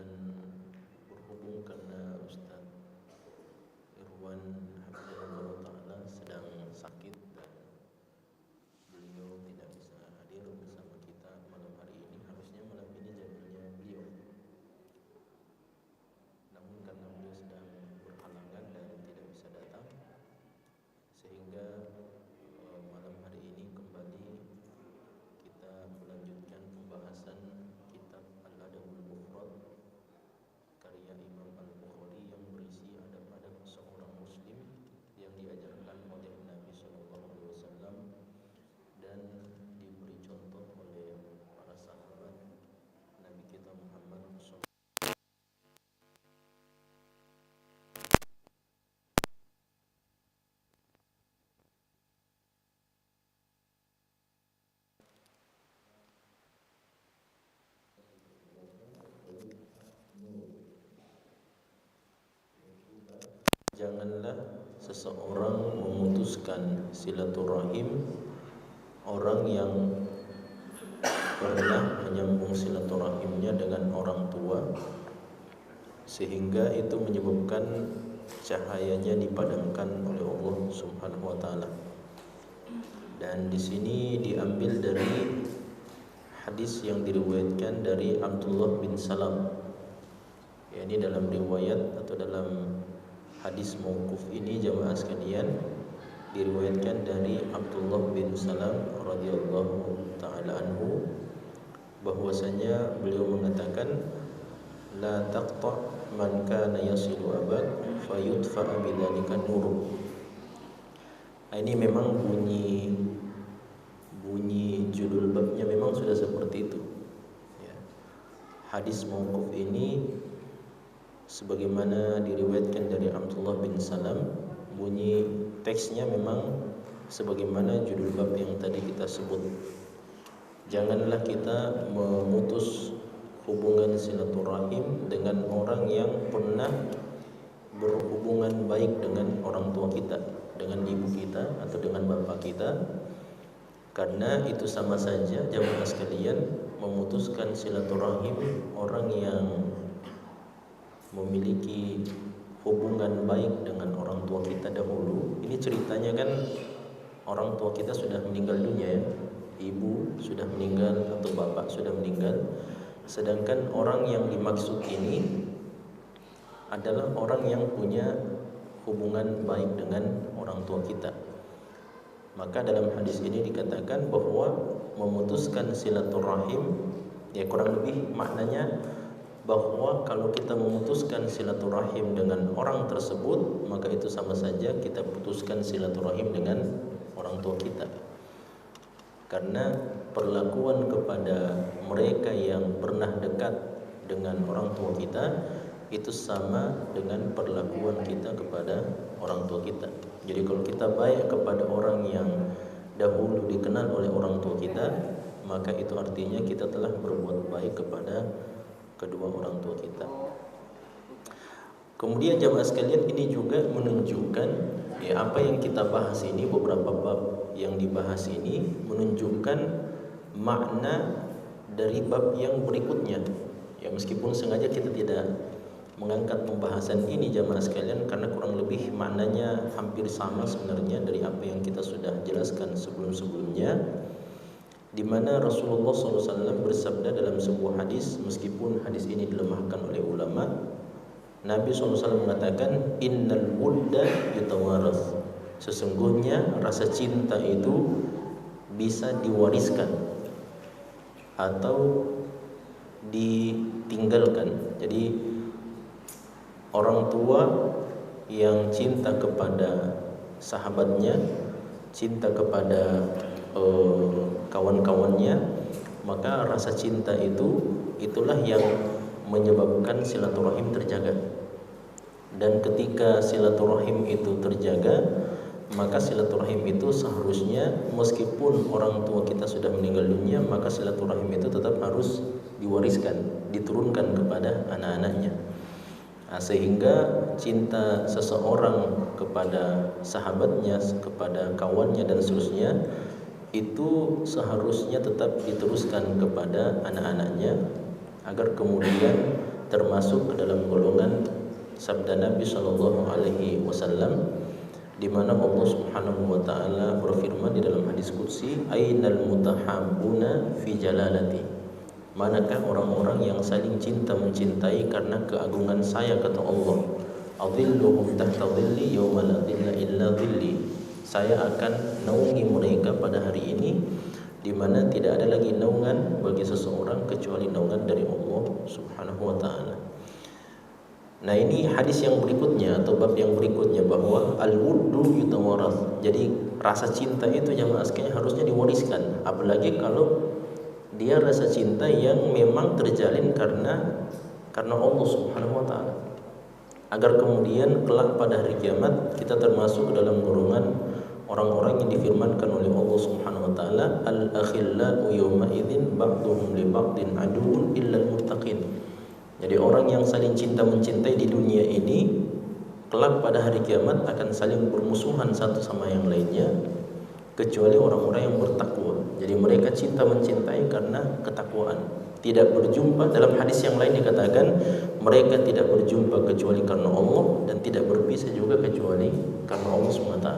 akan berhubung karena Ustaz Irwan Hafizahullah Ta'ala sedang sakit dan beliau tidak bisa hadir bersama kita malam hari ini. Harusnya malam ini jadwalnya beliau, namun karena beliau sedang berhalangan dan tidak bisa datang, sehingga malam hari ini kembali kita melanjutkan pembahasan kitab Al-Adabul Mufrad karya Imam Al-Bukhari yang berisi adab-adab seorang muslim yang diajarkan oleh Nabi SAW dan diberi contoh oleh para sahabat Nabi kita Muhammad SAW. Janganlah seseorang memutuskan silaturahim orang yang pernah menyambung silaturahimnya dengan orang tua, sehingga itu menyebabkan cahayanya dipadamkan oleh Allah Subhanahu wa taala. Dan di sini diambil dari hadis yang diriwayatkan dari Abdullah bin Salam. Ya, ini dalam riwayat atau dalam hadis mauquf ini jamaah sekalian diriwayatkan dari Abdullah bin Salam radhiyallahu taala anhu, bahwasanya beliau mengatakan la taqta man kana yasilu abak fayudfa bidzalika nur. Ini memang bunyi judul babnya memang sudah seperti itu ya. Hadis mauquf ini sebagaimana diriwayatkan dari Abdullah bin Salam, bunyi teksnya memang sebagaimana judul bab yang tadi kita sebut. Janganlah kita memutus hubungan silaturahim dengan orang yang pernah berhubungan baik dengan orang tua kita, dengan ibu kita atau dengan bapak kita, karena itu sama saja jamaah sekalian memutuskan silaturahim orang yang memiliki hubungan baik dengan orang tua kita dahulu. Ini ceritanya kan orang tua kita sudah meninggal dunia ya, ibu sudah meninggal atau bapak sudah meninggal. Sedangkan orang yang dimaksud ini adalah orang yang punya hubungan baik dengan orang tua kita. Maka dalam hadis ini dikatakan bahwa memutuskan silaturahim, ya kurang lebih maknanya bahwa kalau kita memutuskan silaturahim dengan orang tersebut, maka itu sama saja kita putuskan silaturahim dengan orang tua kita. Karena perlakuan kepada mereka yang pernah dekat dengan orang tua kita itu sama dengan perlakuan kita kepada orang tua kita. Jadi kalau kita baik kepada orang yang dahulu dikenal oleh orang tua kita, maka itu artinya kita telah berbuat baik kepada kedua orang tua kita. Kemudian jamaah sekalian, ini juga menunjukkan ya, apa yang kita bahas ini, beberapa bab yang dibahas ini menunjukkan makna dari bab yang berikutnya. Ya, meskipun sengaja kita tidak mengangkat pembahasan ini jamaah sekalian karena kurang lebih maknanya hampir sama sebenarnya dari apa yang kita sudah jelaskan sebelum-sebelumnya, di mana Rasulullah SAW bersabda dalam sebuah hadis, meskipun hadis ini dilemahkan oleh ulama, Nabi SAW mengatakan innal wudda yutawaras, sesungguhnya rasa cinta itu bisa diwariskan atau ditinggalkan. Jadi orang tua yang cinta kepada sahabatnya, cinta kepada kawan-kawannya, maka rasa cinta itulah yang menyebabkan silaturahim terjaga. Dan ketika silaturahim itu terjaga, maka silaturahim itu seharusnya meskipun orang tua kita sudah meninggal dunia, maka silaturahim itu tetap harus diwariskan, diturunkan kepada anak-anaknya. Nah, sehingga cinta seseorang kepada sahabatnya, kepada kawannya dan seterusnya itu seharusnya tetap diteruskan kepada anak-anaknya, agar kemudian termasuk ke dalam golongan sabda Nabi sallallahu alaihi wasallam, di mana Allah Subhanahu wa taala berfirman di dalam hadis qudsi, ainal mutahabbuna fi jalalati, manakah orang-orang yang saling cinta mencintai karena keagungan saya, kata Allah, adhilluhum tahta dhilli yawma la dhilla illa dhilli, saya akan naungi mereka pada hari ini di mana tidak ada lagi naungan bagi seseorang kecuali naungan dari Allah Subhanahu wa taala. Nah, ini hadis yang berikutnya atau bab yang berikutnya, bahwa al-wuddu yutawarath. Jadi rasa cinta itu jamaah sekalian harusnya diwariskan, apalagi kalau dia rasa cinta yang memang terjalin karena Allah Subhanahu wa taala. Agar kemudian kelak pada hari kiamat kita termasuk dalam golongan orang-orang yang difirmankan oleh Allah Subhanahu wa taala, al-akhillau yawma idzin ba'dhum li ba'din aduwwun illa al-muttaqin. Jadi orang yang saling cinta mencintai di dunia ini kelak pada hari kiamat akan saling bermusuhan satu sama yang lainnya kecuali orang-orang yang bertakwa. Jadi mereka cinta mencintai karena ketakwaan. Tidak berjumpa, dalam hadis yang lain dikatakan mereka tidak berjumpa kecuali karena Allah dan tidak berpisah juga kecuali karena Allah SWT.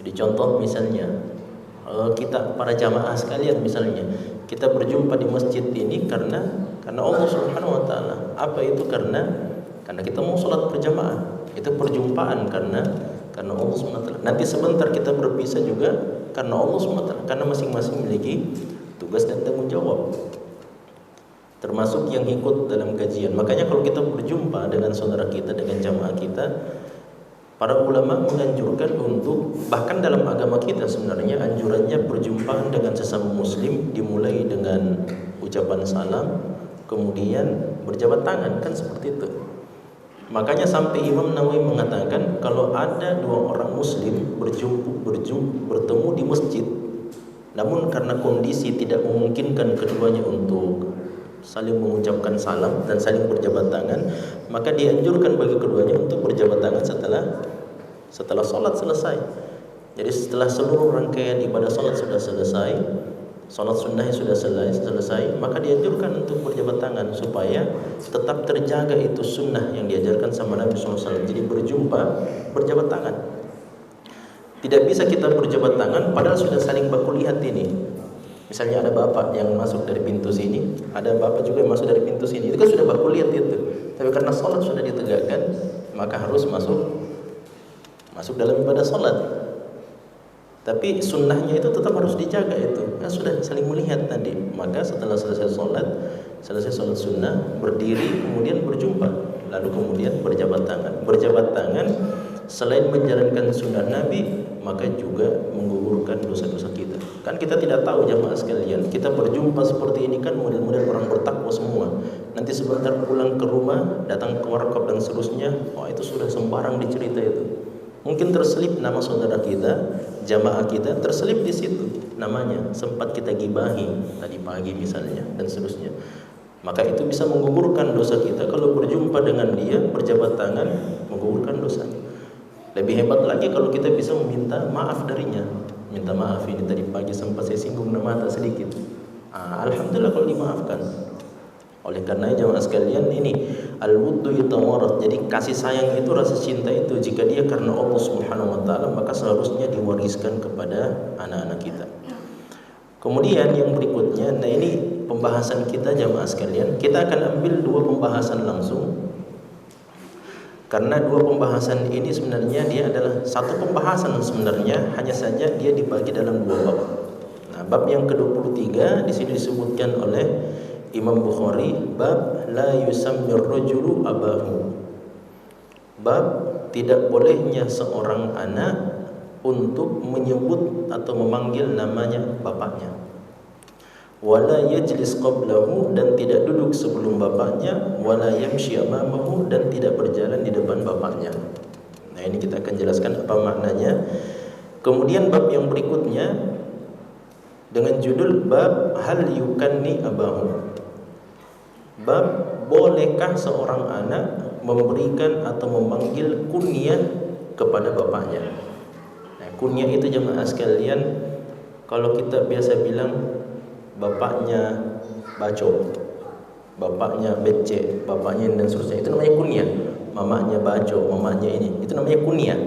Jadi contoh misalnya kita para jamaah sekalian, misalnya kita berjumpa di masjid ini karena Allah Subhanahu wa taala. Apa itu? Karena kita mau sholat berjamaah. Itu perjumpaan karena Allah Subhanahu wa taala. Nanti sebentar kita berpisah juga karena Allah Subhanahu wa taala, karena masing-masing memiliki tugas dan tanggung jawab. Termasuk yang ikut dalam kajian. Makanya kalau kita berjumpa dengan saudara kita, dengan jamaah kita, para ulama menganjurkan untuk, bahkan dalam agama kita sebenarnya anjurannya perjumpaan dengan sesama muslim dimulai dengan ucapan salam, kemudian berjabat tangan, kan seperti itu. Makanya sampai Imam Nawawi mengatakan kalau ada dua orang muslim bertemu di masjid, namun karena kondisi tidak memungkinkan keduanya untuk saling mengucapkan salam dan saling berjabat tangan, maka dianjurkan bagi keduanya untuk berjabat tangan setelah sholat selesai. Jadi setelah seluruh rangkaian ibadah sholat sudah selesai, sholat sunnahnya sudah selesai, maka dianjurkan untuk berjabat tangan supaya tetap terjaga itu sunnah yang diajarkan sama Nabi SAW. Jadi berjabat tangan. Tidak bisa kita berjabat tangan padahal sudah saling baku lihat ini. Misalnya ada bapak yang masuk dari pintu sini, ada bapak juga yang masuk dari pintu sini, itu kan sudah baku lihat itu. Tapi karena sholat sudah ditegakkan, maka harus masuk dalam ibadah sholat. Tapi sunnahnya itu tetap harus dijaga itu. Kan sudah saling melihat tadi. Maka setelah selesai sholat sunnah, berdiri kemudian berjumpa, lalu kemudian berjabat tangan. Berjabat tangan selain menjalankan sunnah Nabi, maka juga menggugurkan dosa-dosa kita. Kan kita tidak tahu jamaah sekalian, kita berjumpa seperti ini kan model-model orang bertakwa semua. Nanti sebentar pulang ke rumah, datang ke warkop dan seterusnya, itu sudah sembarang dicerita itu. Mungkin terselip nama saudara kita, jamaah kita terselip di situ namanya, sempat kita gibahi tadi pagi misalnya dan seterusnya. Maka itu bisa menggugurkan dosa kita. Kalau berjumpa dengan dia, berjabat tangan, menggugurkan dosanya. Lebih hebat lagi kalau kita bisa meminta maaf darinya. Minta maaf, ini tadi pagi sempat saya singgung nama tak sedikit. Alhamdulillah kalau dimaafkan. Oleh karena jamaah sekalian, ini al-wuddu yutawarath. Jadi kasih sayang itu, rasa cinta itu, jika dia karena Allah Subhanahu wa taala, maka seharusnya diwariskan kepada anak-anak kita. Kemudian yang berikutnya, nah ini pembahasan kita jamaah sekalian, kita akan ambil dua pembahasan langsung. Karena dua pembahasan ini sebenarnya dia adalah satu pembahasan sebenarnya, hanya saja dia dibagi dalam dua bab. Nah, bab yang ke-23 di sini disebutkan oleh Imam Bukhari, bab la yusammir rajulu abahu. Bab tidak bolehnya seorang anak untuk menyebut atau memanggil namanya bapaknya. Wala yajlis qablahu, dan tidak duduk sebelum bapaknya, wala yamshi amamahu, dan tidak berjalan di depan bapaknya. Nah, ini kita akan jelaskan apa maknanya. Kemudian bab yang berikutnya dengan judul bab hal yukanni abahu. Bab bolehkah seorang anak memberikan atau memanggil kunyah kepada bapaknya. Nah, kunyah itu jemaah sekalian, kalau kita biasa bilang bapaknya bacok, bapaknya becek, bapaknya ini dan seterusnya, itu namanya kunyah. Mamanya bajo, mamanya ini, itu namanya kunyah.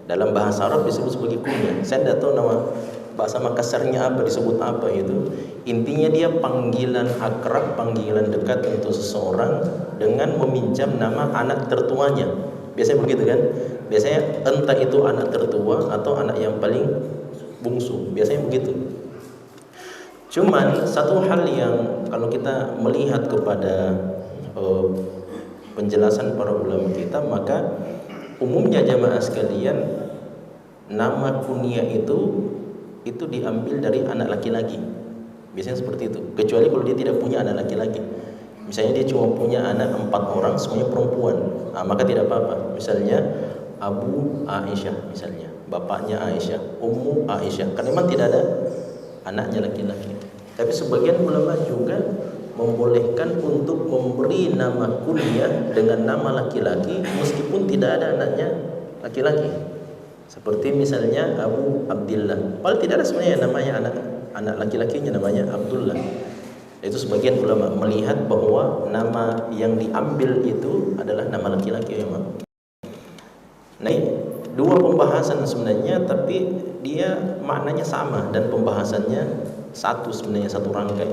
Dalam bahasa Arab disebut sebagai kunyah. Saya tidak tahu nama bahasa Makassarnya apa, disebut apa itu. Intinya dia panggilan akrab, panggilan dekat untuk seseorang dengan meminjam nama anak tertuanya. Biasanya begitu kan? Biasanya entah itu anak tertua atau anak yang paling bungsu. Biasanya begitu. Cuman satu hal yang kalau kita melihat kepada penjelasan para ulama kita, maka umumnya jamaah sekalian, nama kunyah itu diambil dari anak laki-laki. Biasanya seperti itu. Kecuali kalau dia tidak punya anak laki-laki. Misalnya dia cuma punya anak 4 orang, semuanya perempuan, maka tidak apa-apa. Misalnya Abu Aisyah, misalnya bapaknya Aisyah, Ummu Aisyah, karena memang tidak ada anaknya laki-laki. Tapi sebagian ulama juga membolehkan untuk memberi nama kunyah dengan nama laki-laki meskipun tidak ada anaknya laki-laki. Seperti misalnya Abu Abdillah, padahal tidak ada sebenarnya namanya anak laki-lakinya, namanya Abdullah. Itu sebagian ulama melihat bahwa nama yang diambil itu adalah nama laki-laki memang. Nah, dua pembahasan sebenarnya, tapi dia maknanya sama dan pembahasannya satu sebenarnya, satu rangkai.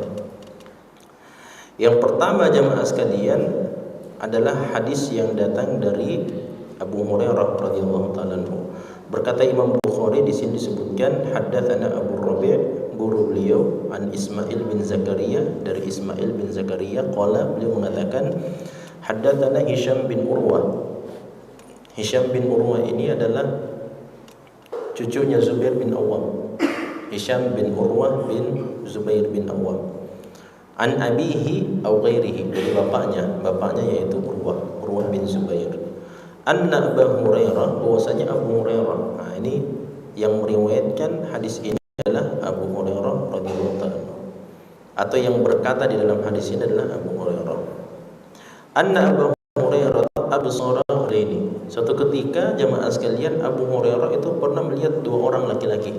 Yang pertama jamaah sekalian adalah hadis yang datang dari Abu Hurairah radhiyallahu taala anhu. Berkata Imam Bukhari, di sini disebutkan haddatsana Abu Rabi', guru beliau, an Ismail bin Zakaria, dari Ismail bin Zakaria, qala, beliau mengatakan haddatsana Hisham bin Urwah. Hisham bin Urwah ini adalah cucunya Zubair bin Awwam. Hisham bin Urwah bin Zubair bin Awwam. An abihi aw ghairihi, dari bapaknya yaitu Urwah bin Zubair. Anna Abu Hurairah, bahwasanya Abu Hurairah. Nah, ini yang meriwayatkan hadis ini adalah Abu Hurairah radhiyallahu ta'ala, atau yang berkata di dalam hadis ini adalah Abu Hurairah. Anna Abu Hurairah absara ini. Suatu ketika jamaah sekalian, Abu Hurairah itu pernah melihat 2 orang laki-laki.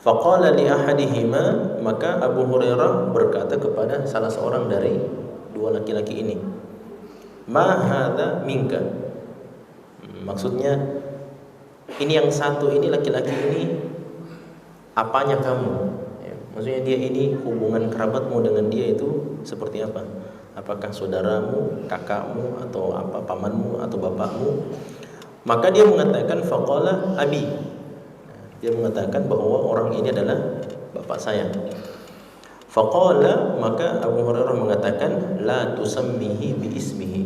Faqala li ahadihima, maka Abu Hurairah berkata kepada salah seorang dari 2 laki-laki ini, ma hadza minka. Maksudnya ini yang satu ini, laki-laki ini apanya kamu? Ya, maksudnya dia ini hubungan kerabatmu dengan dia itu seperti apa? Apakah saudaramu, kakakmu, atau apa, pamanmu atau bapakmu? Maka dia mengatakan faqala abi. Dia mengatakan bahwa orang ini adalah bapak saya. Faqala, maka Abu Hurairah mengatakan la tusammihi bi ismihi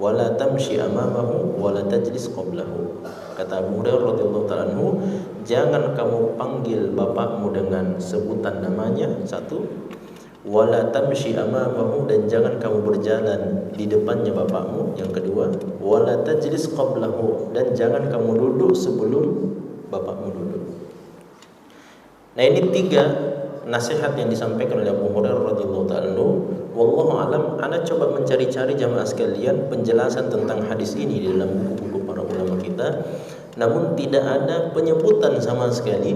wa la tamshi amamahu wa la tajlis qablahu. Kata Abu Hurairah radhiyallahu ta'ala anhu, jangan kamu panggil bapakmu dengan sebutan namanya, satu, wala tamshi amamahu, dan jangan kamu berjalan di depannya bapakmu, yang kedua, wala tajlis qablahu, dan jangan kamu duduk sebelum bapakmu duduk. Nah, ini 3 nasihat yang disampaikan oleh Abu Hurairah radhiyallahu ta'ala anhu. Wallahu alam, ana coba mencari-cari jamaah sekalian penjelasan tentang hadis ini di dalam buku-buku para ulama kita, namun tidak ada penyebutan sama sekali.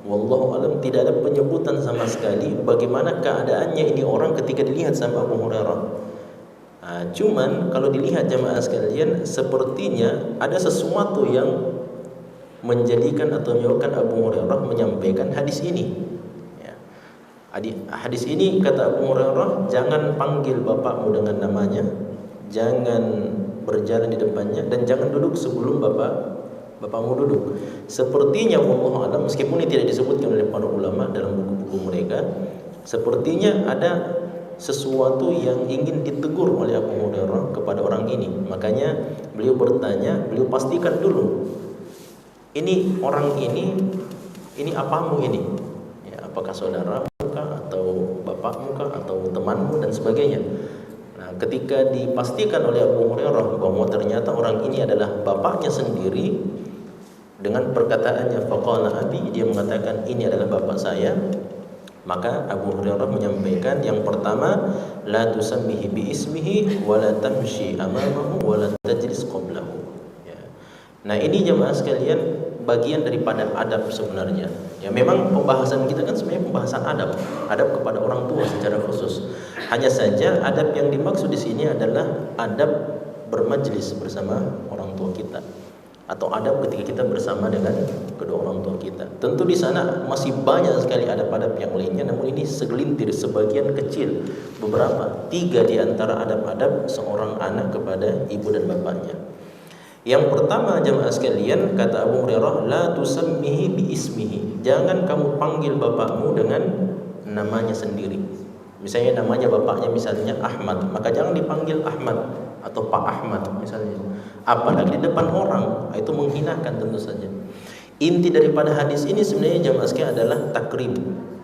Wallahu alam, tidak ada penyebutan sama sekali bagaimana keadaannya ini orang ketika dilihat sama Abu Hurairah. Cuman kalau dilihat jamaah sekalian, sepertinya ada sesuatu yang menjadikan atau menyebabkan Abu Hurairah menyampaikan hadis ini. Ya. Hadis ini kata Abu Hurairah, jangan panggil bapakmu dengan namanya, jangan berjalan di depannya, dan jangan duduk sebelum bapakmu duduk. Sepertinya wallahu a'lam, meskipun ini tidak disebutkan oleh para ulama dalam buku-buku mereka, sepertinya ada sesuatu yang ingin ditegur oleh Abu Hurairah kepada orang ini. Makanya beliau bertanya, beliau pastikan dulu, ini orang ini apamu ini? Ya, apakah saudaramu kah, atau bapakmu kah, atau temanmu, dan sebagainya. Nah, ketika dipastikan oleh Abu Hurairah bahwa ternyata orang ini adalah bapaknya sendiri, dengan perkataannya faqala abi, dia mengatakan ini adalah bapak saya, maka Abu Hurairah menyampaikan yang pertama, la tusammihi bi ismihi wa la tamshi amamahu wa la tajlis qablahu. Ya. Nah, ini jemaah sekalian bagian daripada adab sebenarnya. Ya memang pembahasan kita kan sebenarnya pembahasan adab kepada orang tua secara khusus. Hanya saja adab yang dimaksud di sini adalah adab bermajlis bersama orang tua kita, atau adab ketika kita bersama dengan kedua orang tua kita. Tentu di sana masih banyak sekali adab-adab yang lainnya, namun ini segelintir, sebagian kecil, beberapa, 3 di antara adab-adab seorang anak kepada ibu dan bapaknya. Yang pertama jamaah sekalian, kata Abu Hurairah, la tusammihi bi ismihi. Jangan kamu panggil bapakmu dengan namanya sendiri. Misalnya namanya bapaknya misalnya Ahmad, maka jangan dipanggil Ahmad atau Pak Ahmad misalnya. Apalagi di depan orang, itu menghinakan tentu saja. Inti daripada hadis ini sebenarnya jamaah sekalian adalah takrim,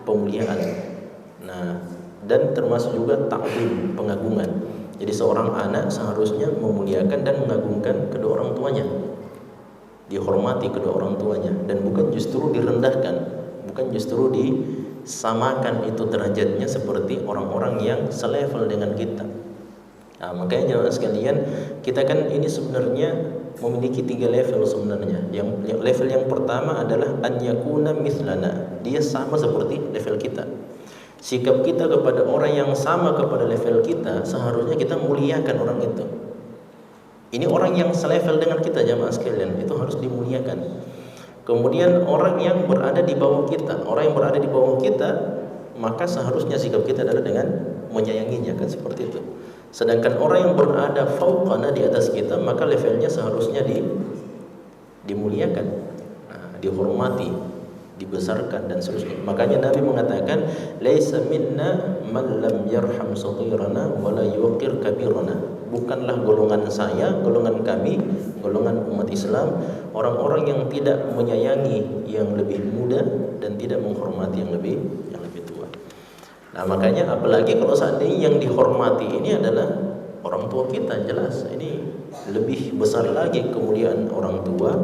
pemuliaan. Nah, dan termasuk juga ta'zim, pengagungan. Jadi seorang anak seharusnya memuliakan dan mengagungkan kedua orang tuanya, dihormati kedua orang tuanya, dan bukan justru direndahkan, bukan justru disamakan itu derajatnya seperti orang-orang yang selevel dengan kita. Nah, makanya jemaah sekalian, kita kan ini sebenarnya memiliki 3 level sebenarnya. Yang level yang pertama adalah an yakuna mithlana, dia sama seperti level kita. Sikap kita kepada orang yang sama kepada level kita, seharusnya kita muliakan orang itu. Ini orang yang selevel dengan kita jemaah sekalian, itu harus dimuliakan. Kemudian orang yang berada di bawah kita, orang yang berada di bawah kita, maka seharusnya sikap kita adalah dengan menyayanginya, kan seperti itu. Sedangkan orang yang berada fauqana, di atas kita, maka levelnya seharusnya dimuliakan, dihormati, dibesarkan dan seterusnya. Makanya Nabi mengatakan, laisa minna man lam yarham saghirana wa la yuqir kabirana. Bukanlah golongan saya, golongan kami, golongan umat Islam, orang-orang yang tidak menyayangi yang lebih muda dan tidak menghormati yang lebih tua. Nah, makanya apalagi kalau seandainya yang dihormati ini adalah orang tua kita, jelas ini lebih besar lagi kemuliaan orang tua,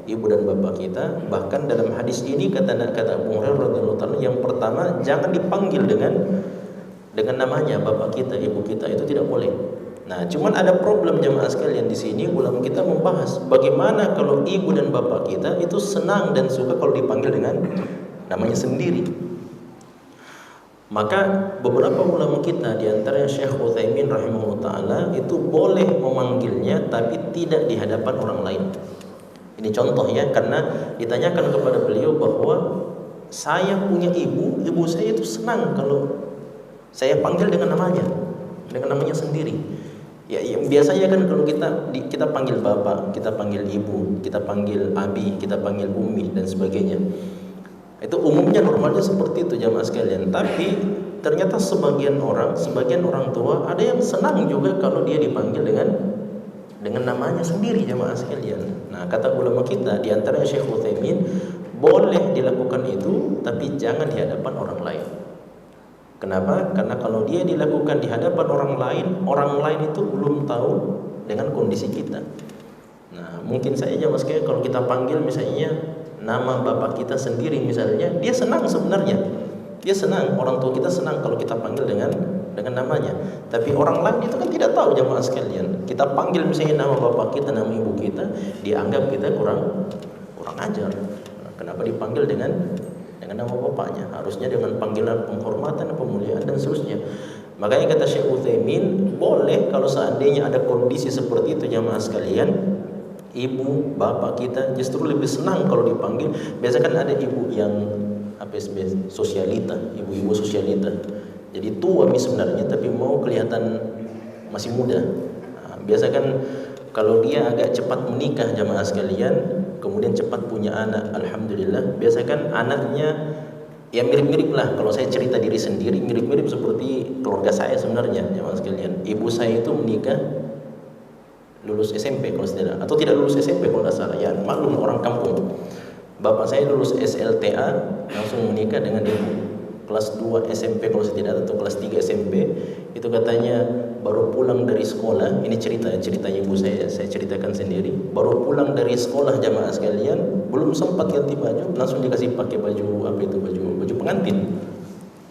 ibu dan bapak kita. Bahkan dalam hadis ini kata Abu Hurairah radhiyallahu anhu, yang pertama jangan dipanggil dengan namanya bapak kita, ibu kita, itu tidak boleh. Nah, cuman ada problem jemaah sekalian di sini, ulama kita membahas bagaimana kalau ibu dan bapak kita itu senang dan suka kalau dipanggil dengan namanya sendiri. Maka beberapa ulama kita, di antaranya Syekh Utsaimin rahimahullah taala, itu boleh memanggilnya tapi tidak di hadapan orang lain. Ini contoh ya, karena ditanyakan kepada beliau bahwa saya punya ibu saya itu senang kalau saya panggil dengan namanya sendiri. Ya, biasanya kan kalau kita panggil bapak, kita panggil ibu, kita panggil abi, kita panggil umi dan sebagainya. Itu umumnya normalnya seperti itu jamaah sekalian. Tapi ternyata sebagian orang tua ada yang senang juga kalau dia dipanggil dengan namanya sendiri jamaah sekalian. Nah, kata ulama kita, di antaranya Syekh Utsaimin, boleh dilakukan itu tapi jangan di hadapan orang lain. Kenapa? Karena kalau dia dilakukan di hadapan orang lain itu belum tahu dengan kondisi kita. Nah, mungkin saja mas kayak kalau kita panggil misalnya nama bapak kita sendiri misalnya, dia senang sebenarnya. Dia senang, orang tua kita senang kalau kita panggil dengan namanya. Tapi orang lain itu kan tidak tahu jamaah sekalian. Kita panggil misalnya nama bapak kita, nama ibu kita, dianggap kita kurang ajar. Kenapa dipanggil dengan nama bapaknya? Harusnya dengan panggilan penghormatan, pemuliaan dan seterusnya. Makanya kata Syekh Utsaimin, boleh kalau seandainya ada kondisi seperti itu jamaah sekalian, ibu, bapak kita justru lebih senang kalau dipanggil. Biasa kan ada ibu yang sosialita, ibu-ibu sosialita. Jadi tua sebenarnya tapi mau kelihatan masih muda. Nah, biasa kan kalau dia agak cepat menikah jamaah sekalian, kemudian cepat punya anak, alhamdulillah. Biasa kan anaknya ya mirip-mirip lah. Kalau saya cerita diri sendiri, mirip-mirip seperti keluarga saya sebenarnya jamaah sekalian. Ibu saya itu menikah lulus SMP kalau tidak, atau tidak lulus SMP kalau tidak salah, ya maklum orang kampung. Bapak saya lulus SLTA langsung menikah dengan ibu. Kelas 2 SMP kalau tidak, atau kelas 3 SMP, itu katanya baru pulang dari sekolah. Ini ceritanya ibu saya ceritakan sendiri. Baru pulang dari sekolah jamaah sekalian, belum sempat ganti baju, langsung dikasih pakai baju baju pengantin.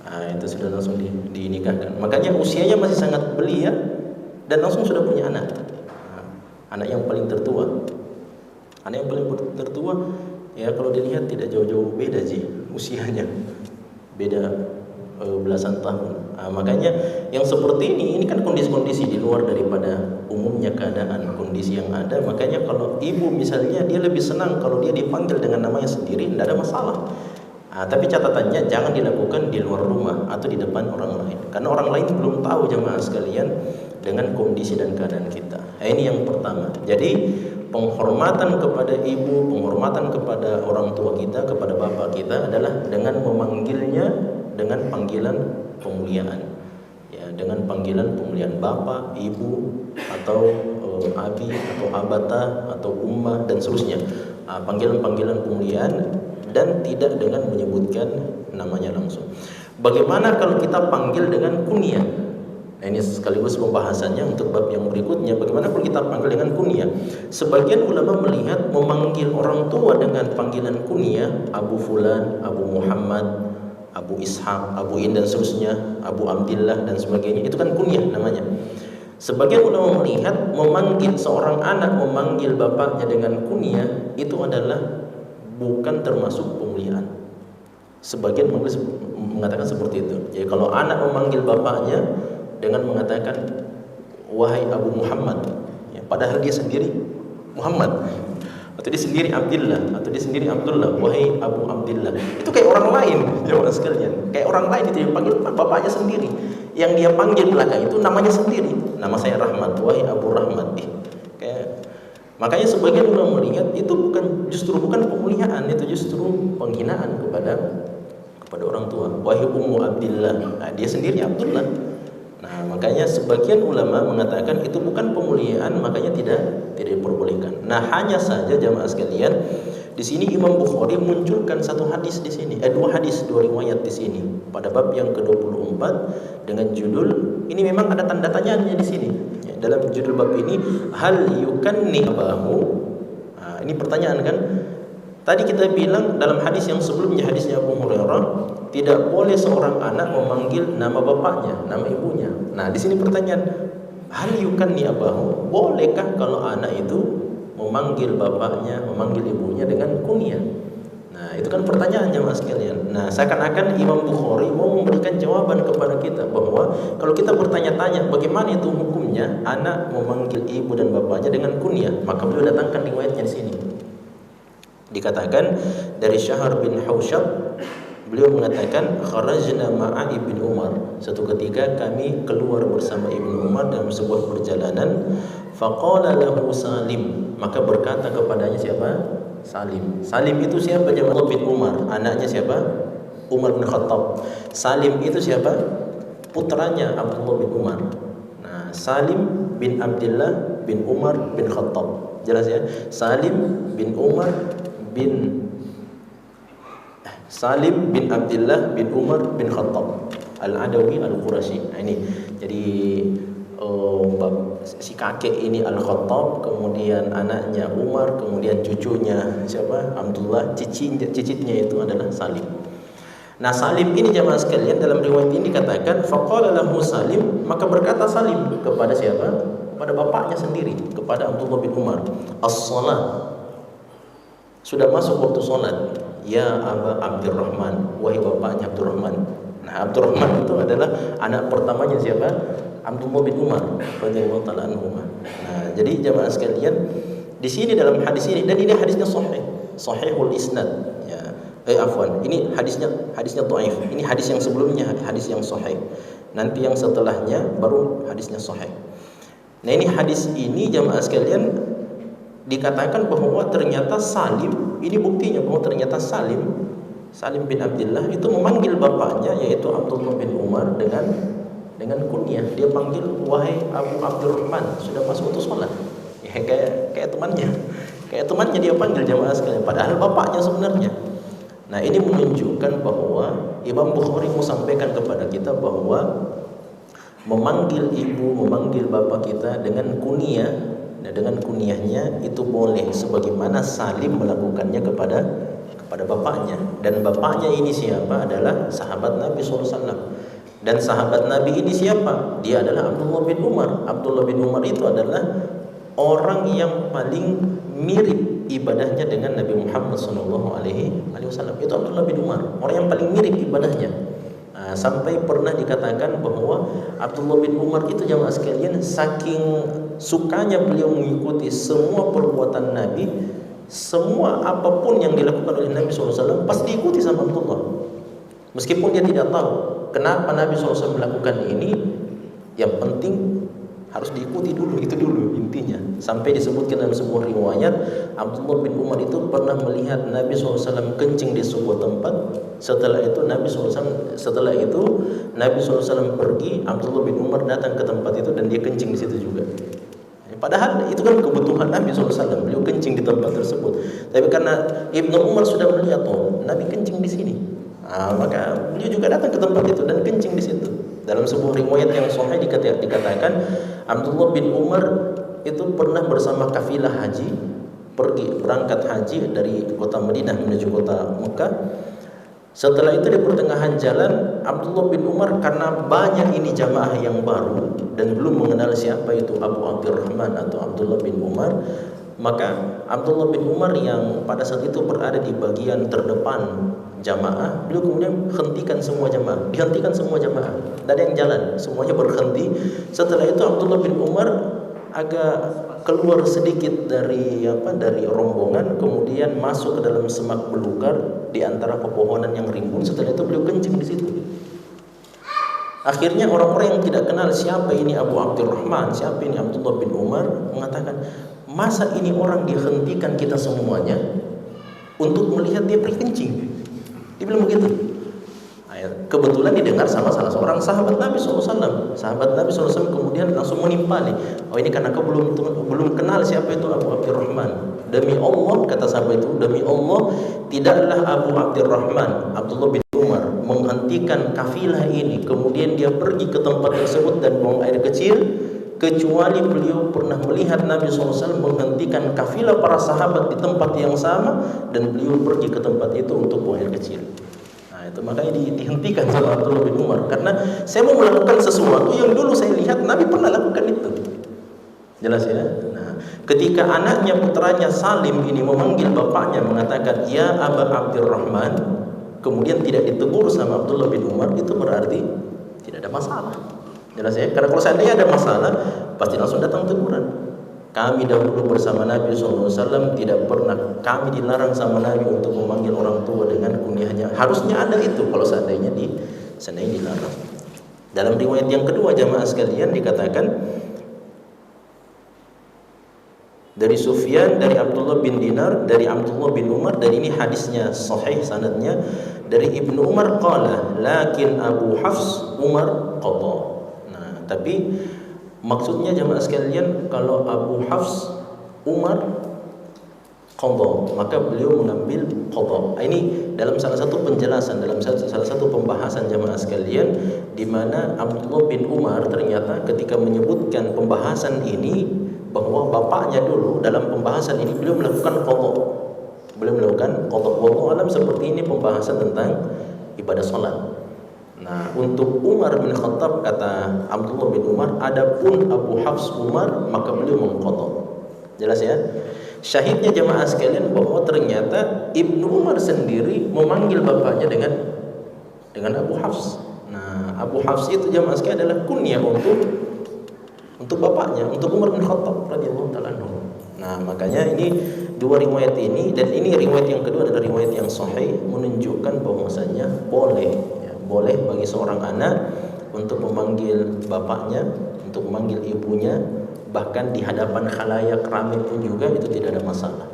Nah, itu sudah langsung dinikahkan. Makanya usianya masih sangat belia dan langsung sudah punya anak. Anak yang paling tertua Ya kalau dilihat tidak jauh-jauh beda sih usianya, beda belasan tahun. Makanya yang seperti ini kan kondisi-kondisi di luar daripada umumnya keadaan kondisi yang ada. Makanya kalau ibu misalnya dia lebih senang kalau dia dipanggil dengan namanya sendiri, tidak ada masalah. Tapi catatannya jangan dilakukan di luar rumah atau di depan orang lain, karena orang lain belum tahu jamaah sekalian dengan kondisi dan keadaan kita. Ini yang pertama. Jadi penghormatan kepada ibu, penghormatan kepada orang tua kita, kepada bapak kita adalah dengan memanggilnya dengan panggilan pemuliaan. Ya, dengan panggilan pemuliaan bapak, ibu, atau abi, atau abata, atau ummah dan seterusnya. Panggilan-panggilan pemuliaan dan tidak dengan menyebutkan namanya langsung. Bagaimana kalau kita panggil dengan kunyah? Nah, ini sekaligus pembahasannya untuk bab yang berikutnya. Bagaimana kalau kita panggil dengan kunyah? Sebagian ulama melihat memanggil orang tua dengan panggilan kunyah, Abu Fulan, Abu Muhammad, Abu Ishaq, Abu In dan seterusnya, Abu Abdillah dan sebagainya, itu kan kunyah namanya. Sebagian ulama melihat memanggil seorang anak, memanggil bapaknya dengan kunyah itu adalah bukan termasuk pemuliaan. Sebagian mengatakan seperti itu. Jadi kalau anak memanggil bapaknya dengan mengatakan wahai Abu Muhammad, ya, padahal dia sendiri Muhammad, atau dia sendiri Abdillah, atau dia sendiri Abdullah, wahai Abu Abdillah, itu kayak orang lain, jemaah sekalian. Kayak orang lain itu yang panggil bapaknya sendiri. Yang dia panggil belakang itu namanya sendiri. Nama saya Rahmat, wahai Abu Rahmat. Makanya sebagian ulama melihat itu justru bukan pemuliaan, itu justru penghinaan kepada orang tua. Wahai Ummu Abdillah, nah, dia sendiri Abdullah. Nah, makanya sebagian ulama mengatakan itu bukan pemuliaan, makanya tidak diperbolehkan. Nah, hanya saja jamaah sekalian, di sini Imam Bukhari munculkan satu hadis di sini, dua riwayat di sini pada bab yang ke-24 dengan judul ini memang ada tanda tanyanya di sini. Ya, dalam judul bab ini hal yukanni abahu. Ini pertanyaan kan? Tadi kita bilang dalam hadis yang sebelumnya, hadisnya Abu Hurairah, tidak boleh seorang anak memanggil nama bapaknya, nama ibunya. Nah, di sini pertanyaan, hal yukanni abahu, bolehkah kalau anak itu memanggil bapaknya, memanggil ibunya dengan kunyah? Nah, itu kan pertanyaannya mas sekalian. Nah, seakan-akan Imam Bukhari mau memberikan jawaban kepada kita bahwa kalau kita bertanya-tanya bagaimana itu hukumnya anak memanggil ibu dan bapaknya dengan kunyah, maka beliau datangkan riwayatnya di sini. Dikatakan dari Syahr bin Hausyab, beliau mengatakan kharajna ma'a Ibn Umar. Suatu ketika kami keluar bersama Ibnu Umar dalam sebuah perjalanan. Faqala lahu Salim, maka berkata kepadanya siapa? Salim. Salim itu siapa? Jamaah bin Umar. Anaknya siapa? Umar bin Khattab. Salim itu siapa? Putranya Abdullah bin Umar. Nah, Salim bin Abdullah bin Umar bin Khattab. Jelas ya? Salim bin Umar bin Salim bin Abdullah bin Umar bin Khattab Al-Adawi Al-Qurashi. Nah, ini jadi si kakek ini Al-Khattab, kemudian anaknya Umar, kemudian cucunya siapa? Abdullah, cicitnya itu adalah Salim. Nah, Salim ini jamaah sekalian dalam riwayat ini dikatakan faqala lahu Salim, maka berkata Salim kepada siapa? Kepada bapaknya sendiri, kepada Abdullah bin Umar, as-shalah, sudah masuk waktu salat. Ya Aba Abdurrahman, wahai bapaknya Abdurrahman. Nah, Abdurrahman itu adalah anak pertamanya siapa? Abdullah bin Umar radhiyallahu taala anhu. Nah, jadi jamaah sekalian, di sini dalam hadis ini, dan ini hadisnya sahihul isnad. Ya, ini hadisnya dhaif. Ini hadis yang sebelumnya hadis yang sahih. Nanti yang setelahnya baru hadisnya sahih. Nah, ini hadis ini jamaah sekalian dikatakan bahwa ternyata Salim, ini buktinya bahwa ternyata Salim bin Abdullah itu memanggil bapaknya yaitu Abdullah bin Umar dengan kunyah. Dia panggil wahai Abu Abdurrahman, sudah masuk waktu sholat. Ya, kayak temannya dia panggil jamaah sekalian, padahal bapaknya sebenarnya. Nah, ini menunjukkan bahwa Imam Bukhari mau sampaikan kepada kita bahwa memanggil ibu, memanggil bapak kita dengan kunyah, nah, dengan kunyahnya itu boleh, sebagaimana Salim melakukannya kepada bapaknya. Dan bapaknya ini siapa? Adalah sahabat Nabi SAW. Dan sahabat Nabi ini siapa? Dia adalah Abdullah bin Umar. Abdullah bin Umar itu adalah orang yang paling mirip ibadahnya dengan Nabi Muhammad SAW. Itu Abdullah bin Umar, orang yang paling mirip ibadahnya. Sampai pernah dikatakan bahwa Abdullah bin Umar itu jamaah sekalian, saking sukanya beliau mengikuti semua perbuatan Nabi, semua apapun yang dilakukan oleh Nabi SAW pasti diikuti sama Abdullah. Meskipun dia tidak tahu kenapa Nabi SAW melakukan ini, yang penting harus diikuti dulu, itu dulu intinya. Sampai disebutkan dalam sebuah riwayat, Abdullah bin Umar itu pernah melihat Nabi SAW kencing di sebuah tempat. Setelah itu Nabi SAW pergi, Abdullah bin Umar datang ke tempat itu dan dia kencing di situ juga. Padahal itu kan kebutuhan Nabi SAW, beliau kencing di tempat tersebut. Tapi karena Ibnu Umar sudah melihat, oh Nabi kencing di sini, maka beliau juga datang ke tempat itu dan kencing di situ. Dalam sebuah riwayat yang sahih dikatakan Abdullah bin Umar itu pernah bersama kafilah haji berangkat haji dari kota Madinah menuju kota Mekah. Setelah itu di pertengahan jalan, Abdullah bin Umar karena banyak ini jamaah yang baru dan belum mengenal siapa itu Abu Abdurrahman atau Abdullah bin Umar, maka Abdullah bin Umar yang pada saat itu berada di bagian terdepan jamaah, beliau kemudian dihentikan semua jamaah, tidak ada yang jalan, semuanya berhenti. Setelah itu Abdullah bin Umar agak keluar sedikit dari rombongan, kemudian masuk ke dalam semak belukar di antara pepohonan yang rimbun. Setelah itu beliau kencing di situ. Akhirnya orang-orang yang tidak kenal siapa ini Abu Abdurrahman, siapa ini Abdullah bin Umar, mengatakan, masa ini orang dihentikan kita semuanya untuk melihat dia pergi kencing? Dia bilang begitu. Kebetulan didengar sama salah seorang sahabat Nabi SAW. Sahabat Nabi SAW kemudian langsung menimpali, oh ini karena kau belum kenal siapa itu Abu Abdurrahman. Demi Allah, kata sahabat itu, demi Allah tidaklah Abu Abdurrahman, Abdullah bin Umar, menghentikan kafilah ini kemudian dia pergi ke tempat tersebut dan buang air kecil, kecuali beliau pernah melihat Nabi SAW menghentikan kafilah para sahabat di tempat yang sama dan beliau pergi ke tempat itu untuk buang air kecil. Itu makanya dihentikan sama Abdullah bin Umar, karena saya mau melakukan sesuatu yang dulu saya lihat Nabi pernah lakukan itu. Jelas ya? Nah, ketika anaknya, putranya Salim ini memanggil bapaknya mengatakan ya Aba Abdurrahman, kemudian tidak ditegur sama Abdullah bin Umar, itu berarti tidak ada masalah. Jelas ya? Karena kalau seandainya ada masalah pasti langsung datang teguran. Kami dahulu bersama Nabi SAW tidak pernah kami dilarang sama Nabi untuk memanggil orang tua dengan kunyahnya. Harusnya ada itu kalau seandainya dilarang. Dalam riwayat yang kedua jamaah sekalian dikatakan dari Sufyan, dari Abdullah bin Dinar, dari Abdullah bin Umar, dan ini hadisnya sahih sanadnya, dari Ibnu Umar qala lakin Abu Hafs Umar qada. Nah, tapi maksudnya jamaah sekalian, kalau Abu Hafs Umar qada, maka beliau mengambil qada. Ini dalam salah satu penjelasan, dalam salah satu pembahasan jamaah sekalian, di mana Abdullah bin Umar ternyata ketika menyebutkan pembahasan ini, bahwa bapaknya dulu dalam pembahasan ini beliau melakukan qada. Beliau melakukan qada. Wallahu alam seperti ini pembahasan tentang ibadah salat. Nah, untuk Umar bin Khattab kata Abdullah bin Umar, adapun Abu Hafs Umar maka beliau mengqada. Jelas ya? Syahidnya jamaah sekalian bahwa ternyata Ibnu Umar sendiri memanggil bapaknya dengan Abu Hafs. Nah, Abu Hafs itu jamaah sekalian adalah kunyah untuk bapaknya, untuk Umar bin Khattab radhiyallahu taala anhu. Nah, makanya ini dua riwayat ini, dan ini riwayat yang kedua adalah riwayat yang sahih, menunjukkan bahwasanya boleh bagi seorang anak untuk memanggil bapaknya, untuk memanggil ibunya, bahkan di hadapan khalayak ramai pun juga itu tidak ada masalah.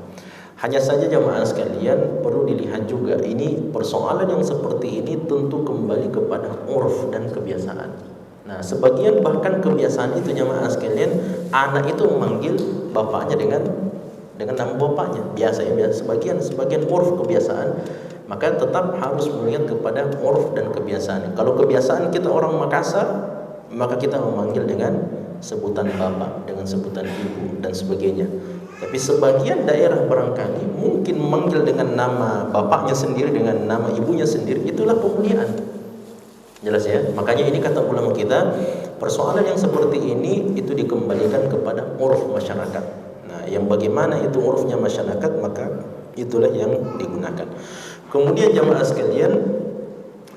Hanya saja jamaah sekalian perlu dilihat juga, ini persoalan yang seperti ini tentu kembali kepada urf dan kebiasaan. Nah, sebagian bahkan kebiasaan itu jamaah sekalian, anak itu memanggil bapaknya dengan nama bapaknya, biasa ya, sebagian urf kebiasaan. Maka tetap harus melihat kepada urf dan kebiasaan. Kalau kebiasaan kita orang Makassar, maka kita memanggil dengan sebutan bapak, dengan sebutan ibu dan sebagainya. Tapi sebagian daerah barangkali mungkin memanggil dengan nama bapaknya sendiri, dengan nama ibunya sendiri, itulah pemuliaan. Jelas ya? Makanya ini kata ulama kita, persoalan yang seperti ini itu dikembalikan kepada urf masyarakat. Nah, yang bagaimana itu urufnya masyarakat, maka itulah yang digunakan. Kemudian jamaah sekalian,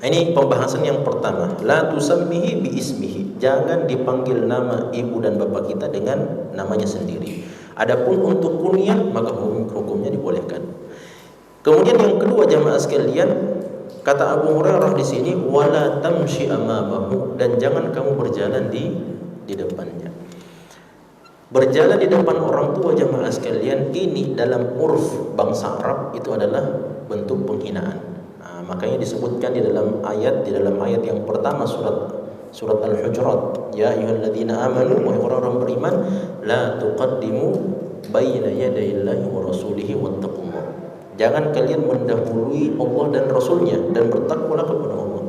ini pembahasan yang pertama, la tusammihi bi ismihi. Jangan dipanggil nama ibu dan bapak kita dengan namanya sendiri. Adapun untuk kunyah maka hukumnya dibolehkan. Kemudian yang kedua jamaah sekalian, kata Abu Hurairah di sini, wala tamshi amamahu, dan jangan kamu berjalan di depannya. Berjalan di depan orang tua jamaah sekalian ini dalam urf bangsa Arab itu adalah bentuk penghinaan. Nah, makanya disebutkan di dalam ayat yang pertama surat Al-Hujurat, ya ayyuhalladzina amanu, wahai orang-orang beriman, la tuqaddimu baina yadayillahi wa rasulihi wattaqullah. Jangan kalian mendahului Allah dan Rasulnya, dan bertakwalah kepada Allah.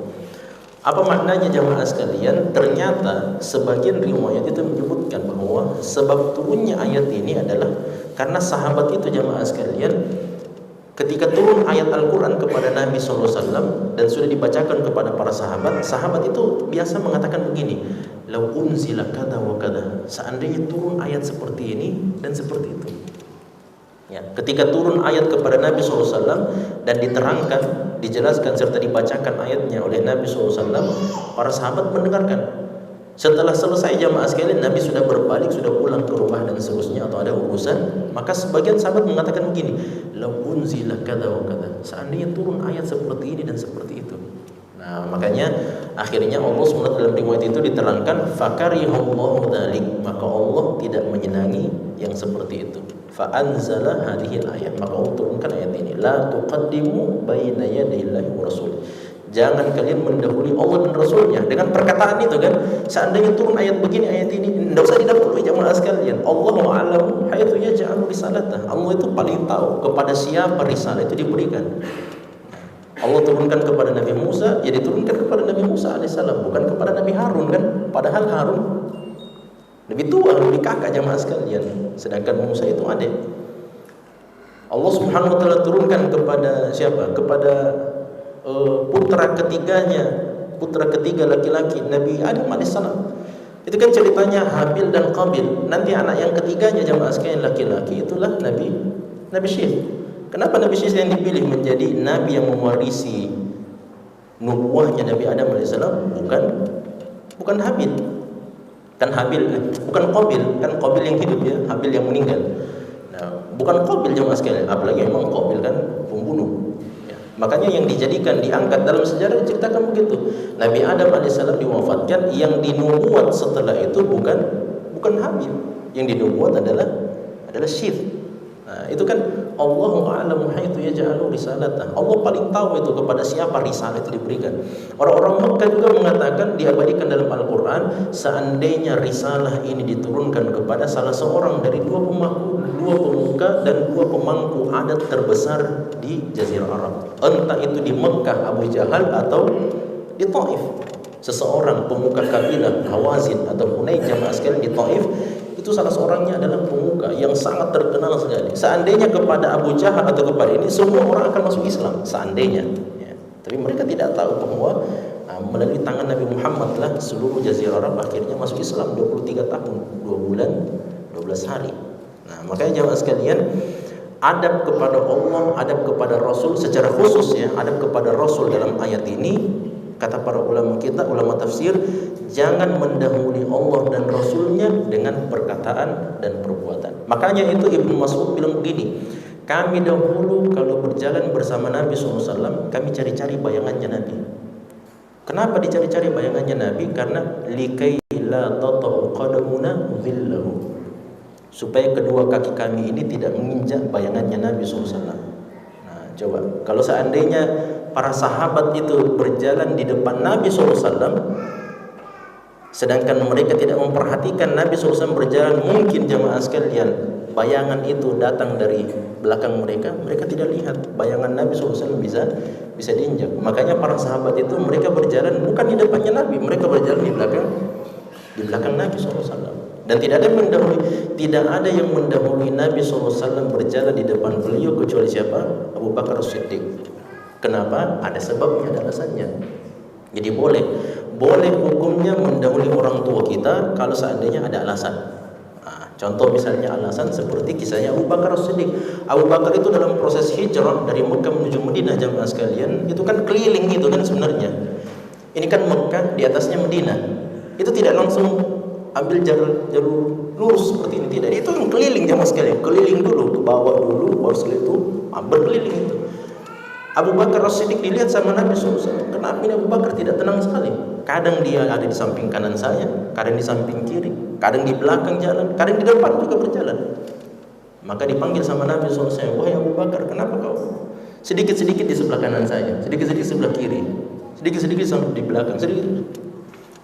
Apa maknanya jamaah sekalian? Ternyata sebagian riwayat itu menyebutkan bahwa sebab turunnya ayat ini adalah karena sahabat itu jamaah sekalian, ketika turun ayat Al-Quran kepada Nabi SAW dan sudah dibacakan kepada para sahabat itu biasa mengatakan begini, lau unzila kada wa kada, seandainya turun ayat seperti ini dan seperti itu. Ya, ketika turun ayat kepada Nabi SAW dan diterangkan, dijelaskan serta dibacakan ayatnya oleh Nabi SAW, para sahabat mendengarkan. Setelah selesai jamaah sekalian, Nabi sudah berbalik, sudah pulang ke rumah dan seterusnya, atau ada urusan, maka sebagian sahabat mengatakan begini, lau unzila kada wa kada, seandainya turun ayat seperti ini dan seperti itu. Nah, makanya akhirnya Allah SWT dalam riwayat itu diterangkan, fakarihallahu dzalik, maka Allah tidak menyenangi yang seperti itu. Fa anzala hadhil ayat, maka Allah turunkan ayat ini, la tuqaddimu baina yadayillahi wa rasul. Jangan kalian mendahului Allah dan Rasulnya. Dengan perkataan itu kan, seandainya turun ayat begini, ayat ini, tidak usah didahului jamaah sekalian. Allahu a'lamu haitsu yaj'alu risalatah. Allah itu paling tahu kepada siapa risalah itu diberikan. Allah turunkan kepada Nabi Musa, ya diturunkan kepada Nabi Musa alaihissalam, bukan kepada Nabi Harun kan? Padahal Harun lebih tua, lebih kakak jamaah sekalian, sedangkan Musa itu adik. Allah Subhanahu wa taala turunkan kepada siapa? Kepada putra ketiganya, putra ketiga laki-laki Nabi Adam alaihissalam. Itu kan ceritanya Habil dan Qabil. Nanti anak yang ketiganya jamaah sekalian laki-laki itulah Nabi Syekh. Kenapa Nabi Syekh yang dipilih menjadi nabi yang mewarisi nubuahnya Nabi Adam alaihissalam? Bukan Habil. Kan Habil, bukan Qabil, kan Qabil yang hidup ya, Habil yang meninggal. Nah, bukan Qabil jemaah sekalian, apalagi memang Qabil kan pembunuh. Ya. Makanya yang dijadikan diangkat dalam sejarah diceritakan begitu. Nabi Adam alaihissalam diwafatkan, yang dinubuat setelah itu bukan Habil, yang dinubuat adalah Syekh. Nah, itu kan Allahu a'lamu haitsu yaj'alu risalatah. Allah paling tahu itu kepada siapa risalah itu diberikan. Orang-orang Mekah juga mengatakan, diabadikan dalam Al-Qur'an, seandainya risalah ini diturunkan kepada salah seorang dari dua pemuka dan dua pemangku adat terbesar di Jazirah Arab, entah itu di Mekah Abu Jahal atau di Taif, seseorang pemuka kabilah Hawazin atau Hunain jamaah sekalian di Taif, itu salah seorangnya adalah pemuka yang sangat terkenal sekali. Seandainya kepada Abu Jahal atau kepada ini, semua orang akan masuk Islam, seandainya ya. Tapi mereka tidak tahu bahwa melalui tangan Nabi Muhammad lah seluruh Jazirah Arab akhirnya masuk Islam 23 tahun 2 bulan 12 hari. Nah, makanya jamaah sekalian, adab kepada Allah, adab kepada Rasul secara khusus ya, adab kepada Rasul dalam ayat ini, kata para ulama kita, ulama tafsir, jangan mendahului Allah dan Rasulnya dengan perkataan dan perbuatan. Makanya itu Ibnu Mas'ud bilang begini, kami dahulu kalau berjalan bersama Nabi SAW, kami cari-cari bayangannya Nabi. Kenapa dicari-cari bayangannya Nabi? Karena likai la tata'u qadamuna dhillahu, supaya kedua kaki kami ini tidak menginjak bayangannya Nabi SAW. Nah, coba kalau seandainya para sahabat itu berjalan di depan Nabi SAW, sedangkan mereka tidak memperhatikan Nabi SAW berjalan, mungkin jamaah sekalian bayangan itu datang dari belakang mereka, mereka tidak lihat bayangan Nabi SAW bisa diinjak. Makanya para sahabat itu mereka berjalan bukan di depannya Nabi, mereka berjalan di belakang Nabi SAW. Dan tidak ada yang mendahului Nabi SAW berjalan di depan beliau kecuali siapa? Abu Bakar As-Siddiq. Kenapa? Ada sebabnya, ada alasannya. Jadi boleh hukumnya mendahului orang tua kita kalau seandainya ada alasan. Contoh misalnya alasan seperti kisahnya Abu Bakar As-Siddiq. Abu Bakar itu dalam proses hijrah dari Mekah menuju Madinah, jamaah sekalian, itu kan keliling itu kan sebenarnya. Ini kan Mekah, di atasnya Madinah. Itu tidak langsung ambil jalur lurus seperti ini, tidak. Itu kan keliling, jamaah sekalian. Keliling dulu, ke bawah dulu, baru setelah itu berkeliling itu. Abu Bakar As-Siddiq dilihat sama Nabi SAW. Kenapa ini Abu Bakar tidak tenang sekali? Kadang dia ada di samping kanan saya, kadang di samping kiri, kadang di belakang jalan, kadang di depan juga berjalan. Maka dipanggil sama Nabi SAW, wahai Abu Bakar, kenapa kau sedikit-sedikit di sebelah kanan saya, sedikit-sedikit sebelah kiri, sedikit-sedikit sampai di belakang, sedikit.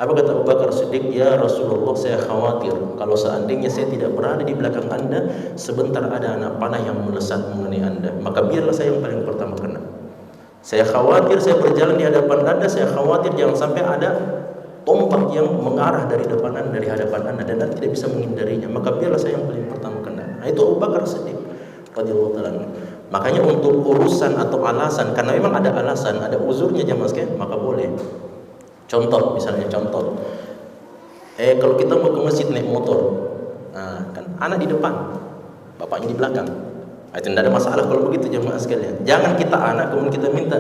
Apa kata Abu Bakar Siddiq? Ya Rasulullah, saya khawatir kalau seandainya saya tidak berada di belakang anda, sebentar ada anak panah yang melesat mengenai anda, maka biarlah saya yang paling pertama kena. Saya khawatir saya berjalan di hadapan anda, saya khawatir jangan sampai ada tombak yang mengarah dari depan anda, dari hadapan anda, dan anda tidak bisa menghindarinya, maka biarlah saya yang paling pertama kena. Nah, itu Abu Bakar Siddiq radhiyallahu ta'ala. Makanya untuk urusan atau alasan, karena memang ada alasan, ada uzurnya jamaah sekalian, maka boleh. Contoh, misalnya contoh, kalau kita mau ke masjid naik motor, nah, kan anak di depan, bapaknya di belakang. Itu tidak ada masalah kalau begitu jamaah sekalian. Jangan kita anak kemudian kita minta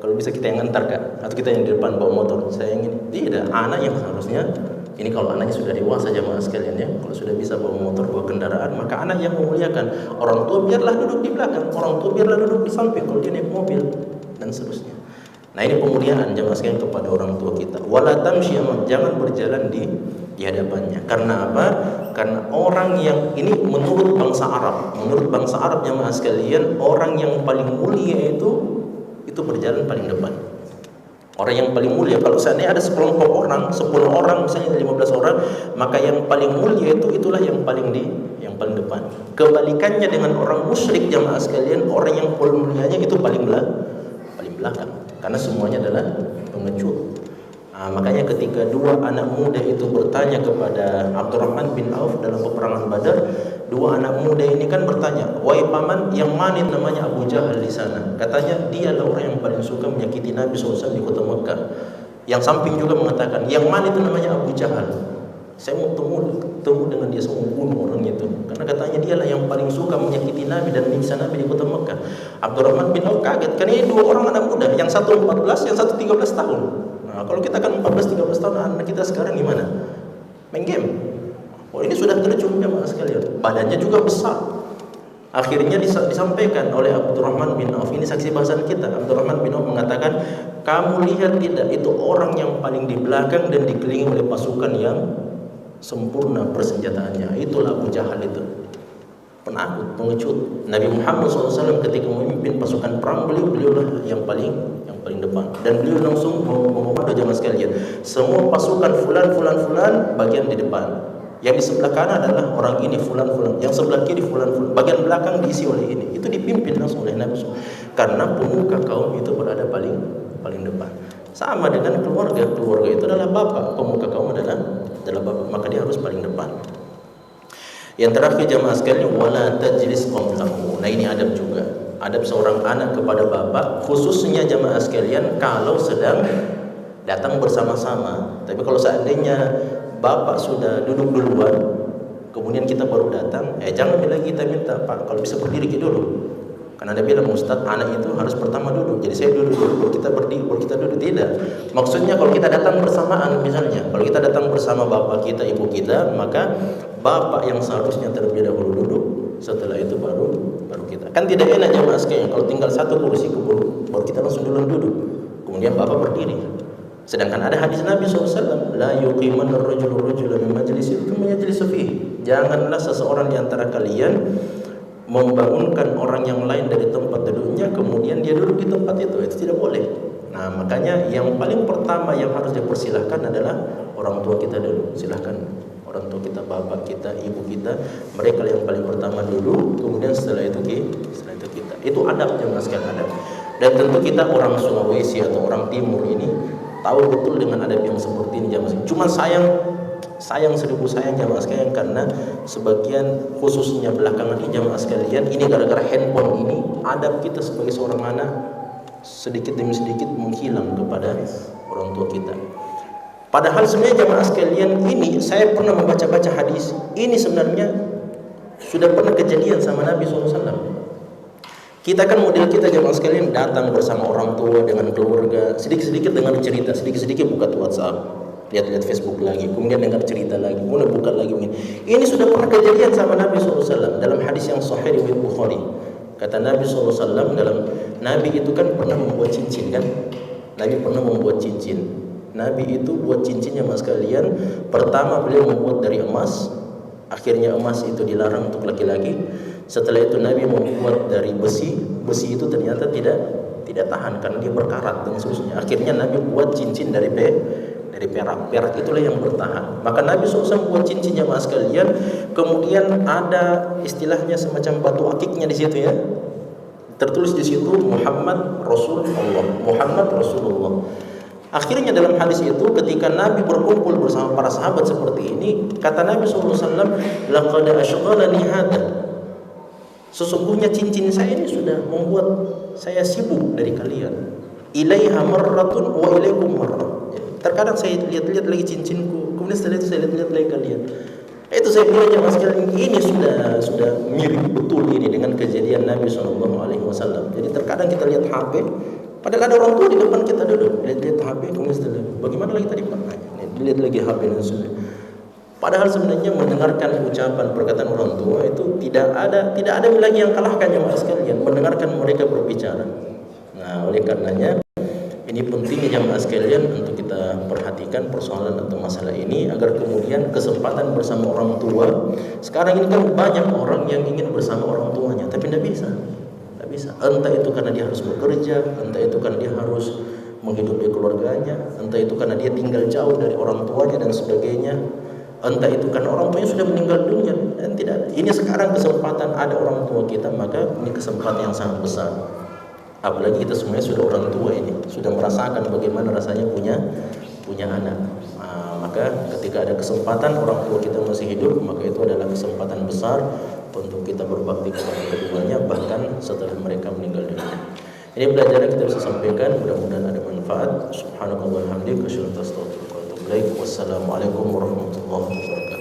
kalau bisa kita yang ngantar Kak, atau kita yang di depan bawa motor. Saya ingin tidak, anak yang harusnya ini, kalau anaknya sudah dewasa jamaah sekalian ya, kalau sudah bisa bawa motor, bawa kendaraan, maka anak yang memuliakan. Orang tua biarlah duduk di belakang, orang tua biarlah duduk di samping kalau dia naik mobil dan seterusnya. Nah, ini pemuliaan jamaah sekalian kepada orang tua kita. Wala tamshi, jangan berjalan di hadapannya. Karena apa? Karena orang yang ini menurut bangsa Arab jamaah sekalian, orang yang paling mulia itu berjalan paling depan. Orang yang paling mulia, kalau seandainya ada sekelompok orang, 10 orang misalnya 15 orang, maka yang paling mulia itulah yang paling depan. Kebalikannya dengan orang musyrik jamaah sekalian, orang yang paling mulianya itu paling belakang. Karena semuanya adalah pengecut. Makanya ketika dua anak muda itu bertanya kepada Abdurrahman bin Auf dalam peperangan Badar, dua anak muda ini kan bertanya, wahai paman, yang mana namanya Abu Jahal di sana? Katanya dialah orang yang paling suka menyakiti Nabi SAW di kota Mekah. Yang samping juga mengatakan, yang mana itu namanya Abu Jahal? Saya mau temu dengan dia, saya mau bunuh orang itu, karena katanya dialah yang paling suka menyakiti Nabi dan menyiksa Nabi di kota Mekah. Abdurrahman bin Auf kaget, karena ini dua orang anak muda, yang satu 14, yang satu 13 tahun. Nah, kalau kita kan 14-13 tahun, anak kita sekarang gimana? Main game. Oh, ini sudah terjun jamaah sekalian. Badannya juga besar. Akhirnya disampaikan oleh Abdurrahman bin Auf, ini saksi bahasan kita. Abdurrahman bin Auf mengatakan, kamu lihat tidak, itu orang yang paling di belakang dan dikelilingi oleh pasukan yang sempurna persenjataannya. Itulah Abu Jahal itu, penakut, pengecut. Nabi Muhammad SAW ketika memimpin pasukan perang, beliaulah yang paling depan, dan beliau langsung mengomando jamaah sekalian, semua pasukan fulan bagian di depan, yang di sebelah kanan adalah orang ini fulan, yang sebelah kiri fulan, bagian belakang diisi oleh ini. Itu dipimpin langsung oleh Nabi SAW, karena pemuka kaum itu berada paling depan. Sama dengan keluarga itu adalah bapak, pemuka kaum adalah bapak, maka dia harus paling depan. Yang terakhir jamaah sekalian, wala tajlis qawlahu. Nah, ini adab juga, adab seorang anak kepada bapak, khususnya jamaah sekalian kalau sedang datang bersama-sama. Tapi kalau seandainya bapak sudah duduk duluan, kemudian kita baru datang, jangan lagi kita minta, Pak, kalau bisa berdiri dulu. Karena ada bilang, Ustaz, anak itu harus pertama duduk. Jadi saya duduk dulu, baru kita berdiri, baru kita duduk. Tidak. Maksudnya kalau kita datang bersamaan, misalnya, kalau kita datang bersama bapak kita, ibu kita, maka bapak yang seharusnya terlebih dahulu duduk, setelah itu baru kita. Kan tidak enak jamaah sekalian kalau tinggal satu kursi baru kita langsung duluan duduk, kemudian bapak berdiri. Sedangkan ada hadis Nabi SAW, la yuqimanna ar-rajulu rajulan min majlisin thumma yajlisu fihi. Janganlah seseorang di antara kalian membangunkan orang yang lain dari tempat duduknya kemudian dia duduk di tempat itu tidak boleh. Nah, makanya yang paling pertama yang harus dipersilahkan adalah orang tua kita dulu. Silahkan orang tua kita, bapak kita, ibu kita, mereka yang paling pertama dulu, kemudian setelah itu kita. Itu adab jemaah sekalian, adab. Dan tentu kita orang Sulawesi atau orang Timur ini tahu betul dengan adab yang seperti ini jemaah. Cuma sayang seribu sayang jamaah sekalian, karena sebagian khususnya belakangan ini jamaah sekalian, ini gara-gara handphone ini, adab kita sebagai seorang anak sedikit demi sedikit menghilang kepada orang tua kita. Padahal sebenarnya jemaah sekalian, ini saya pernah membaca-baca hadis. Ini sebenarnya sudah pernah kejadian sama Nabi SAW. Kita kan model kita jemaah sekalian datang bersama orang tua dengan keluarga, sedikit-sedikit dengar cerita, sedikit-sedikit buka WhatsApp, lihat-lihat Facebook lagi, kemudian dengar cerita lagi, kemudian buka lagi. Ini sudah pernah kejadian sama Nabi SAW dalam hadis yang sahih riwayat Bukhari. Kata Nabi SAW, Nabi itu kan pernah membuat cincin kan? Nabi pernah membuat cincin. Nabi itu buat cincinnya mas kalian. Pertama beliau membuat dari emas. Akhirnya emas itu dilarang untuk laki-laki. Setelah itu Nabi membuat dari besi. Besi itu ternyata tidak tahan karena dia berkarat dan seterusnya. Akhirnya Nabi buat cincin dari perak. Perak itulah yang bertahan. Maka Nabi SAW buat cincinnya mas kalian. Kemudian ada istilahnya semacam batu akiknya di situ ya. Tertulis di situ Muhammad Rasulullah. Muhammad Rasulullah. Akhirnya dalam hadis itu ketika Nabi berkumpul bersama para sahabat seperti ini, kata Nabi SAW, laqad ashghalani hada. Sesungguhnya cincin saya ini sudah membuat saya sibuk dari kalian. Ilaiha marratun wa ilaikum marrah. Terkadang saya lihat-lihat lagi cincinku, kemudian setelah itu saya lihat-lihat lagi kalian. Itu saya bilang jemaah sekalian, ini sudah mirip betul ini dengan kejadian Nabi SAW. Jadi terkadang kita lihat HP, padahal ada orang tua di depan kita duduk, lihat-lihat HP, kemudian setelah bagaimana lagi tadi Pak? Lihat lagi HP dan sebagainya. Padahal sebenarnya mendengarkan ucapan perkataan orang tua itu tidak ada lagi yang kalahkan jemaah sekalian, mendengarkan mereka berbicara. Nah, oleh karenanya ini pentingnya jemaah sekalian untuk kita perhatikan persoalan atau masalah ini agar kemudian kesempatan bersama orang tua. Sekarang ini kan banyak orang yang ingin bersama orang tuanya tapi tidak bisa. Entah itu karena dia harus bekerja, entah itu karena dia harus menghidupi keluarganya, entah itu karena dia tinggal jauh dari orang tuanya dan sebagainya, entah itu karena orang tuanya sudah meninggal dunia dan tidak. Ini sekarang kesempatan ada orang tua kita, maka ini kesempatan yang sangat besar. Apalagi kita semuanya sudah orang tua ini, sudah merasakan bagaimana rasanya punya anak. Maka ketika ada kesempatan orang tua kita masih hidup, maka itu adalah kesempatan besar untuk kita berbakti kepada keduanya bahkan setelah mereka meninggal dunia. Ini pelajaran kita bisa sampaikan, mudah-mudahan ada manfaat. Subhanallah walhamdulillah, asyhadu an la ilaha illa anta astaghfiruka wa atubu ilaik. Wassalamualaikum warahmatullahi wabarakatuh.